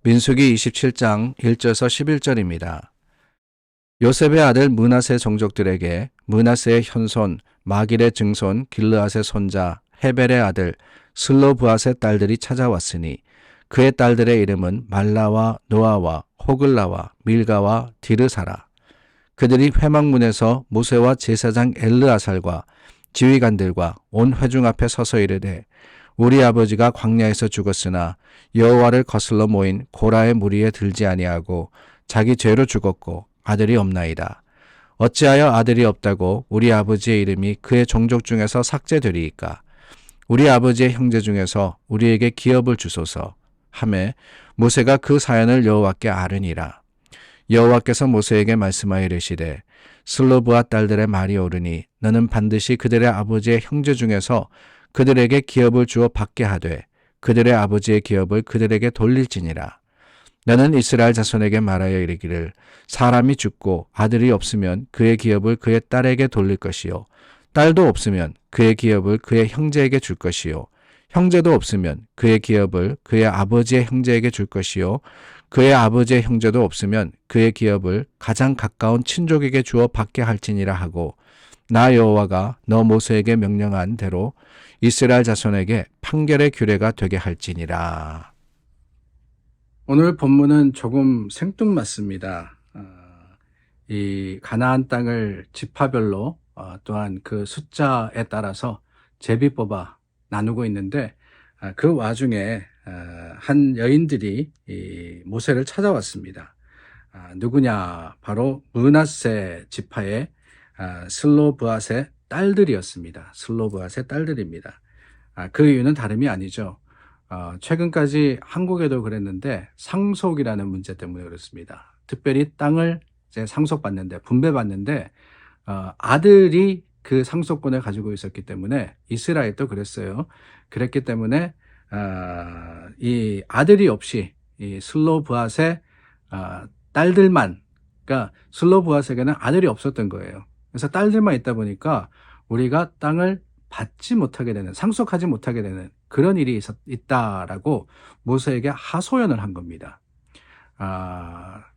민수기 27장 1절에서 11절입니다. 요셉의 아들 므낫세 종족들에게 므낫세의 현손 마길의 증손 길르앗의 손자 헤벨의 아들 슬로브앗의 딸들이 찾아왔으니 그의 딸들의 이름은 말라와 노아와 호글라와 밀가와 디르사라. 그들이 회막문에서 모세와 제사장 엘르아살과 지휘관들과 온 회중 앞에 서서 이르되 우리 아버지가 광야에서 죽었으나 여호와를 거슬러 모인 고라의 무리에 들지 아니하고 자기 죄로 죽었고 아들이 없나이다. 어찌하여 아들이 없다고 우리 아버지의 이름이 그의 종족 중에서 삭제되리이까? 우리 아버지의 형제 중에서 우리에게 기업을 주소서 하매 모세가 그 사연을 여호와께 아뢰니라. 여호와께서 모세에게 말씀하여 이르시되 슬로브앗 딸들의 말이 옳으니 너는 반드시 그들의 아버지의 형제 중에서 그들에게 기업을 주어 받게 하되 그들의 아버지의 기업을 그들에게 돌릴지니라. 너는 이스라엘 자손에게 말하여 이르기를 사람이 죽고 아들이 없으면 그의 기업을 그의 딸에게 돌릴 것이요 딸도 없으면 그의 기업을 그의 형제에게 줄 것이요 형제도 없으면 그의 기업을 그의 아버지의 형제에게 줄 것이요 그의 아버지의 형제도 없으면 그의 기업을 가장 가까운 친족에게 주어 받게 할지니라 하고 나 여호와가 너 모세에게 명령한 대로 이스라엘 자손에게 판결의 규례가 되게 할지니라. 오늘 본문은 조금 생뚱맞습니다. 이 가나안 땅을 지파별로 또한 그 숫자에 따라서 제비뽑아 나누고 있는데 그 와중에 한 여인들이 이 모세를 찾아왔습니다. 누구냐? 바로 므낫세 지파의 슬로브앗의 딸들이었습니다. 슬로브앗의 딸들입니다. 그 이유는 다름이 아니죠. 최근까지 한국에도 그랬는데 상속이라는 문제 때문에 그렇습니다. 특별히 땅을 이제 상속받는데 분배받는데 아들이 그 상속권을 가지고 있었기 때문에 이스라엘도 그랬어요. 그랬기 때문에 이 아들이 없이 이 슬로브앗의 딸들만, 그러니까 슬로브앗에게는 아들이 없었던 거예요. 그래서 딸들만 있다 보니까 우리가 땅을 받지 못하게 되는, 상속하지 못하게 되는 그런 일이 있다라고 모세에게 하소연을 한 겁니다.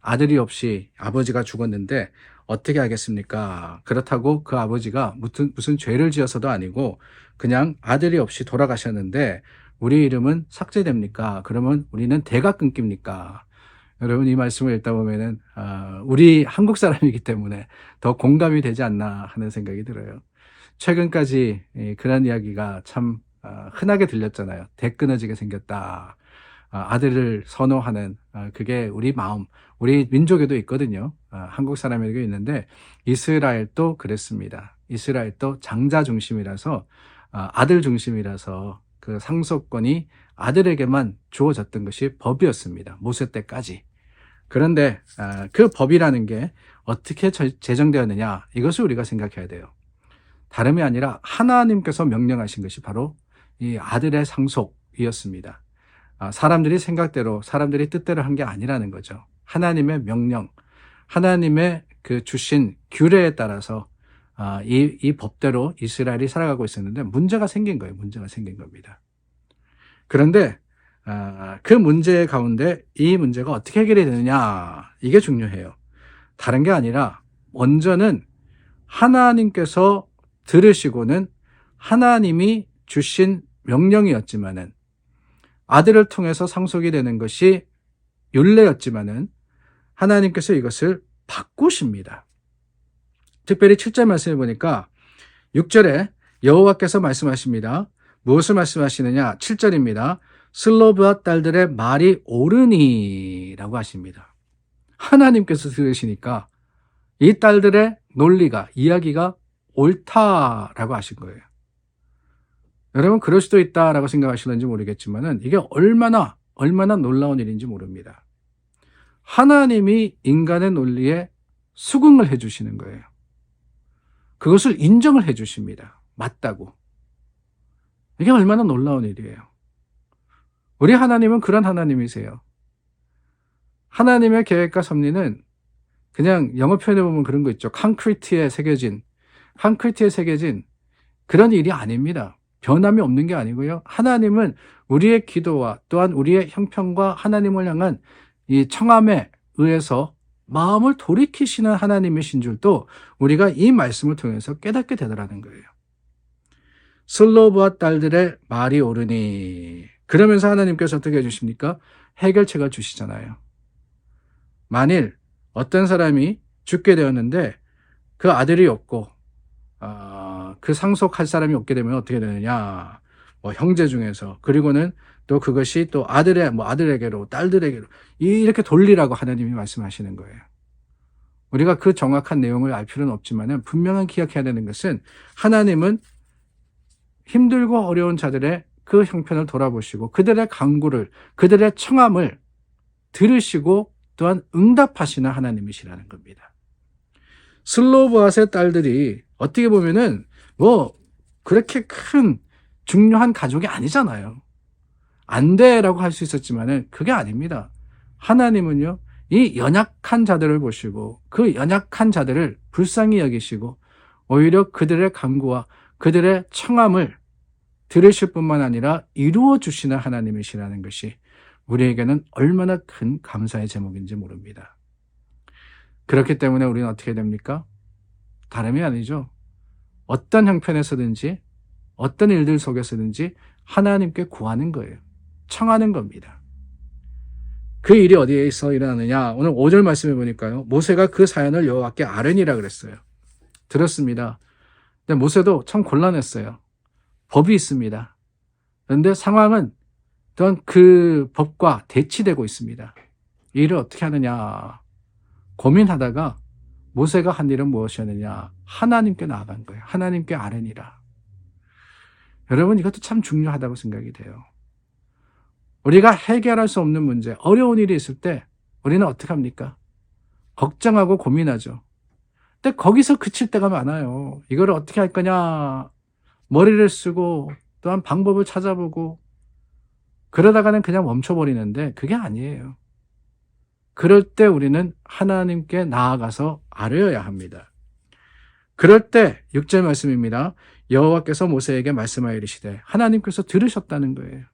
아들이 없이 아버지가 죽었는데 어떻게 하겠습니까? 그렇다고 그 아버지가 무슨 죄를 지어서도 아니고 그냥 아들이 없이 돌아가셨는데 우리 이름은 삭제됩니까? 그러면 우리는 대가 끊깁니까? 여러분 이 말씀을 읽다 보면은 우리 한국 사람이기 때문에 더 공감이 되지 않나 하는 생각이 들어요. 최근까지 그런 이야기가 참 흔하게 들렸잖아요. 대 끊어지게 생겼다. 아들을 선호하는 그게 우리 마음, 우리 민족에도 있거든요. 한국 사람에게도 있는데 이스라엘도 그랬습니다. 이스라엘도 장자 중심이라서 아들 중심이라서 그 상속권이 아들에게만 주어졌던 것이 법이었습니다. 모세 때까지. 그런데 그 법이라는 게 어떻게 제정되었느냐, 이것을 우리가 생각해야 돼요. 다름이 아니라 하나님께서 명령하신 것이 바로 이 아들의 상속이었습니다. 사람들이 생각대로, 사람들이 뜻대로 한 게 아니라는 거죠. 하나님의 명령, 하나님의 그 주신 규례에 따라서 이 법대로 이스라엘이 살아가고 있었는데 문제가 생긴 거예요. 문제가 생긴 겁니다. 그런데 그 문제 가운데 이 문제가 어떻게 해결이 되느냐, 이게 중요해요. 다른 게 아니라 먼저는 하나님께서 들으시고는 하나님이 주신 명령이었지만은 아들을 통해서 상속이 되는 것이 율례였지만은 하나님께서 이것을 바꾸십니다. 특별히 7절 말씀을 보니까 6절에 여호와께서 말씀하십니다. 무엇을 말씀하시느냐? 7절입니다. 슬로브앗 딸들의 말이 옳으니 라고 하십니다. 하나님께서 들으시니까 이 딸들의 논리가, 이야기가 옳다라고 하신 거예요. 여러분 그럴 수도 있다라고 생각하시는지 모르겠지만은 이게 얼마나 놀라운 일인지 모릅니다. 하나님이 인간의 논리에 수긍을 해주시는 거예요. 그것을 인정을 해주십니다. 맞다고. 이게 얼마나 놀라운 일이에요. 우리 하나님은 그런 하나님이세요. 하나님의 계획과 섭리는 그냥 영어 표현해 보면 그런 거 있죠. 콘크리트에 새겨진 그런 일이 아닙니다. 변함이 없는 게 아니고요. 하나님은 우리의 기도와 또한 우리의 형편과 하나님을 향한 이 청함에 의해서 마음을 돌이키시는 하나님이신 줄도 우리가 이 말씀을 통해서 깨닫게 되더라는 거예요. 슬로브와 딸들의 말이 옳으니, 그러면서 하나님께서 어떻게 해주십니까? 해결책을 주시잖아요. 만일 어떤 사람이 죽게 되었는데 그 아들이 없고 그 상속할 사람이 없게 되면 어떻게 되느냐? 뭐 형제 중에서, 그리고는 또 그것이 또 아들에게로 딸들에게로 이렇게 돌리라고 하나님이 말씀하시는 거예요. 우리가 그 정확한 내용을 알 필요는 없지만은 분명한 기억해야 되는 것은, 하나님은 힘들고 어려운 자들의 그 형편을 돌아보시고 그들의 간구를, 그들의 청함을 들으시고 또한 응답하시는 하나님이시라는 겁니다. 슬로브앗의 딸들이 어떻게 보면은 뭐 그렇게 큰 중요한 가족이 아니잖아요. 안 돼라고 할 수 있었지만은 그게 아닙니다. 하나님은요, 이 연약한 자들을 보시고 그 연약한 자들을 불쌍히 여기시고 오히려 그들의 간구와 그들의 청함을 들으실 뿐만 아니라 이루어 주시는 하나님이시라는 것이 우리에게는 얼마나 큰 감사의 제목인지 모릅니다. 그렇기 때문에 우리는 어떻게 됩니까? 다름이 아니죠. 어떤 형편에서든지 어떤 일들 속에서든지 하나님께 구하는 거예요. 청하는 겁니다. 그 일이 어디에서 일어나느냐? 오늘 5절 말씀해 보니까요, 모세가 그 사연을 여호와께 아뢰니라 그랬어요. 들었습니다. 근데 모세도 참 곤란했어요. 법이 있습니다. 그런데 상황은 또한 그 법과 대치되고 있습니다. 이 일을 어떻게 하느냐 고민하다가 모세가 한 일은 무엇이었느냐? 하나님께 나아간 거예요. 하나님께 아뢰니라. 여러분, 이것도 참 중요하다고 생각이 돼요. 우리가 해결할 수 없는 문제, 어려운 일이 있을 때 우리는 어떻게 합니까? 걱정하고 고민하죠. 근데 거기서 그칠 때가 많아요. 이걸 어떻게 할 거냐? 머리를 쓰고 또한 방법을 찾아보고 그러다가는 그냥 멈춰버리는데 그게 아니에요. 그럴 때 우리는 하나님께 나아가서 아뢰어야 합니다. 그럴 때 6절 말씀입니다. 여호와께서 모세에게 말씀하여 이르시되, 하나님께서 들으셨다는 거예요.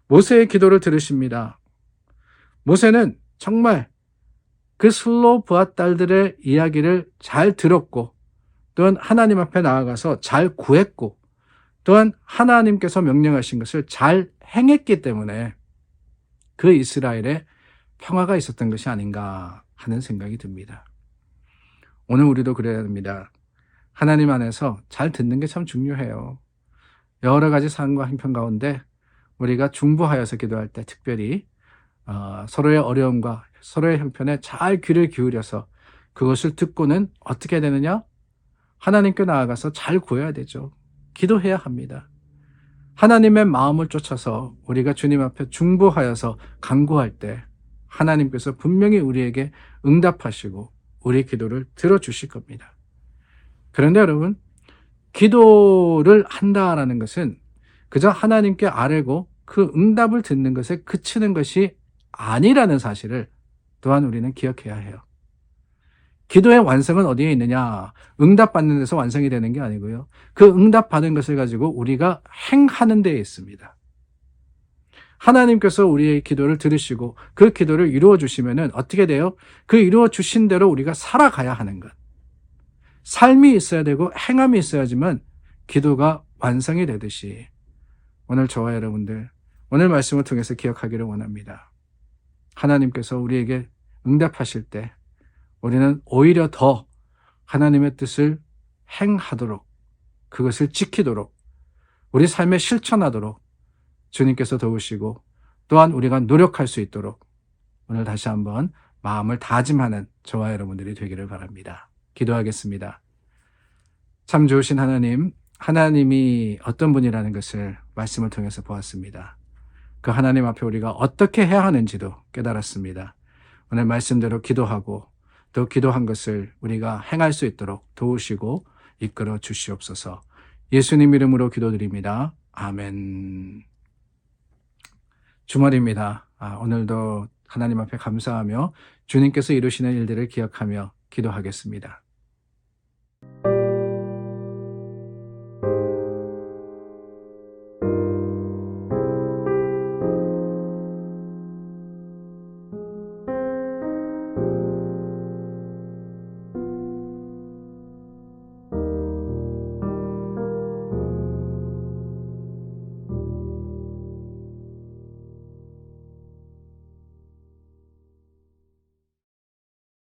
모세의 기도를 들으십니다. 모세는 정말 그 슬로브앗 딸들의 이야기를 잘 들었고 또한 하나님 앞에 나아가서 잘 구했고 또한 하나님께서 명령하신 것을 잘 행했기 때문에 그 이스라엘에 평화가 있었던 것이 아닌가 하는 생각이 듭니다. 오늘 우리도 그래야 합니다. 하나님 안에서 잘 듣는 게 참 중요해요. 여러 가지 상황과 형편 가운데 우리가 중보하여서 기도할 때 특별히 서로의 어려움과 서로의 형편에 잘 귀를 기울여서 그것을 듣고는 어떻게 되느냐? 하나님께 나아가서 잘 구해야 되죠. 기도해야 합니다. 하나님의 마음을 쫓아서 우리가 주님 앞에 중보하여서 간구할 때 하나님께서 분명히 우리에게 응답하시고 우리 기도를 들어주실 겁니다. 그런데 여러분, 기도를 한다라는 것은 그저 하나님께 아뢰고 그 응답을 듣는 것에 그치는 것이 아니라는 사실을 또한 우리는 기억해야 해요. 기도의 완성은 어디에 있느냐? 응답받는 데서 완성이 되는 게 아니고요. 그 응답받은 것을 가지고 우리가 행하는 데에 있습니다. 하나님께서 우리의 기도를 들으시고 그 기도를 이루어 주시면은 어떻게 돼요? 그 이루어 주신 대로 우리가 살아가야 하는 것. 삶이 있어야 되고 행함이 있어야지만 기도가 완성이 되듯이 오늘 저와 여러분들 오늘 말씀을 통해서 기억하기를 원합니다. 하나님께서 우리에게 응답하실 때 우리는 오히려 더 하나님의 뜻을 행하도록, 그것을 지키도록, 우리 삶에 실천하도록 주님께서 도우시고 또한 우리가 노력할 수 있도록 오늘 다시 한번 마음을 다짐하는 저와 여러분들이 되기를 바랍니다. 기도하겠습니다. 참 좋으신 하나님, 하나님이 어떤 분이라는 것을 말씀을 통해서 보았습니다. 그 하나님 앞에 우리가 어떻게 해야 하는지도 깨달았습니다. 오늘 말씀대로 기도하고 또 기도한 것을 우리가 행할 수 있도록 도우시고 이끌어 주시옵소서. 예수님 이름으로 기도드립니다. 아멘. 주말입니다. 오늘도 하나님 앞에 감사하며 주님께서 이루시는 일들을 기억하며 기도하겠습니다.